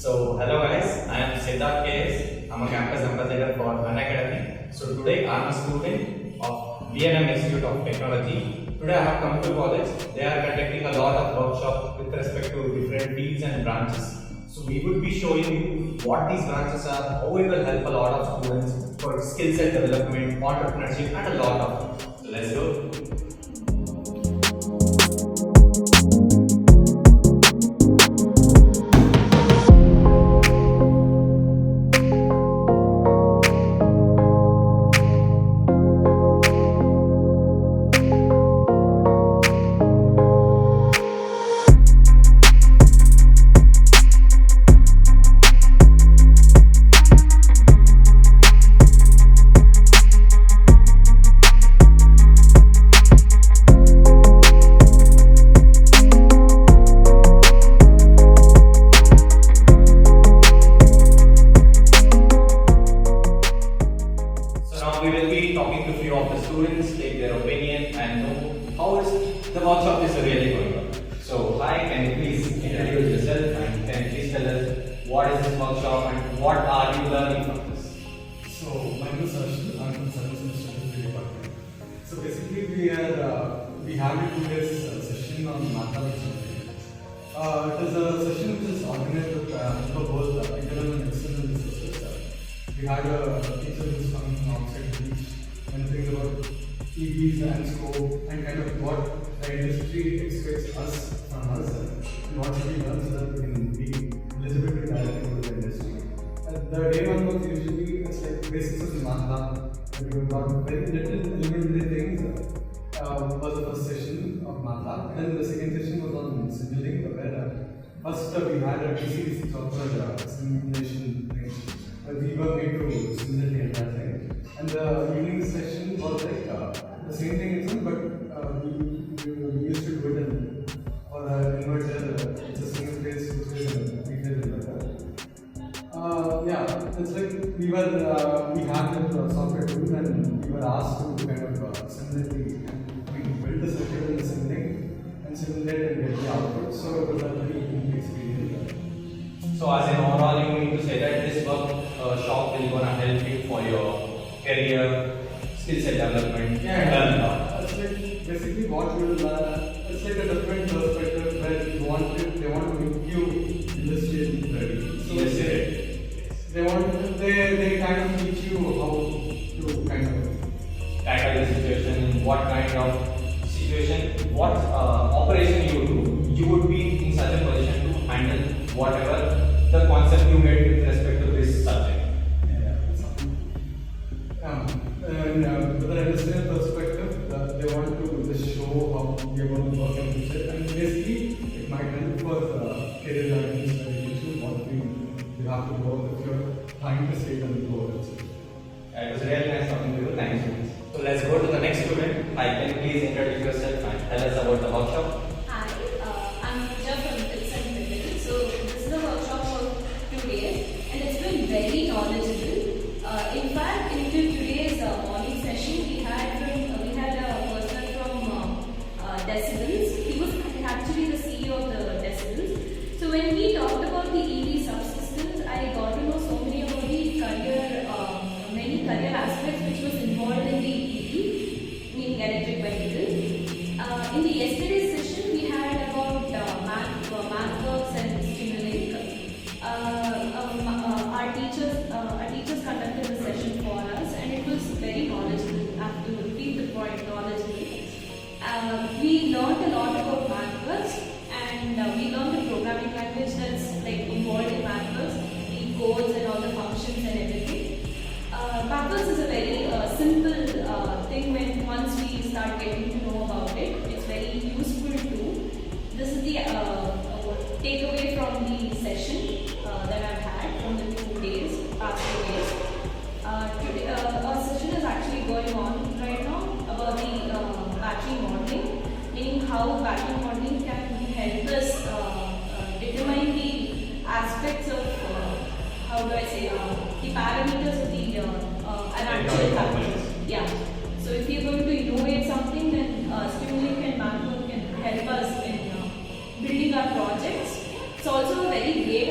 Hello guys, I am Siddharth KS. I'm a campus ambassador for Unacademy. So today I am a student of BNM Institute of Technology. Today I have come to college. They are conducting a lot of workshops with respect to different fields and branches. So we would be showing you what these branches are, how it will help a lot of students for skill set development, entrepreneurship and a lot of. So let's go. We will be talking to few of the students, take their opinion and know how is the workshop is really going on. So hi, can you please introduce yourself and can you please tell us what is this workshop and what are you learning from this? So my name is Arshil, I'm from Service Institute Department. So basically we have a 2 days session on mathematics. It is a session which is organized with for both internal and external resources. We had a teacher who is coming from outside to teach and think about EVs and scope and kind of what the industry expects us from us and what should we learn so that we can be eligible to directly go to the industry. The day one was usually it's like basics of math lab. We got very little elementary things. Was the first session of math lab, and then the second session was on signaling, where first we had a DC software simulation thing. We were made to simulate the entire thing, and the evening session was like the same thing itself, but we used to do it in for an inverter. It's a single phase, two-phase, and three-phase inverter. Yeah, it's like we had the software tool, and we were asked to kind of simulate we build the circuit in the same thing and simulate and get the output. So it was a very unique experience. So as an overall, you mean to say that this workshop will gonna help you for your career, skill set development, and learn a lot. It's like basically what we will it's like a different perspective where they want to make you industrial ready. So Yes. they kind of teach you how to kind of tackle the situation, what kind of situation, what operation you do, you would be in such a position to handle whatever the concept you made with respect to this subject. And with an industrial perspective, they want to just show how we are going to work and future. And basically, it might help for career guidance and usually what you have to work if you're trying to stay on the goal. It was really nice talking to you. Thank you. So let's go to the next student. Hi, can you please introduce yourself and tell us about the workshop? Hi, I'm Pooja from BTech. So this is a workshop for 2 days and it's been very knowledgeable. In fact, in today's morning session, we had a person from Decibels. He was actually the CEO of the Decibels. So when we talked about the EV subsystems, I got to know so many about the many career aspects which was involved in the EV, meaning electric vehicles. In the yesterday's session, we had about mathworks and Simulink. Our teachers conducted the session for us, and it was very knowledgeable. I have to repeat the point, knowledgeable. We learned a lot about mathworks, and we learned the programming language that's like involved in mathworks, the codes and all the functions and everything. Mathworks is a very simple thing when once we start getting to know about it. It's very useful too. This is the takeaway from the session that I've had from the past 2 days. Today, our session is actually going on right now about the battery modeling, meaning how battery modeling can help us determine the aspects of how do I say the parameters of the an actual battery. Yeah. So if you're going to innovate something, then Simulink and mathwork can help us in building our projects. It's also a very great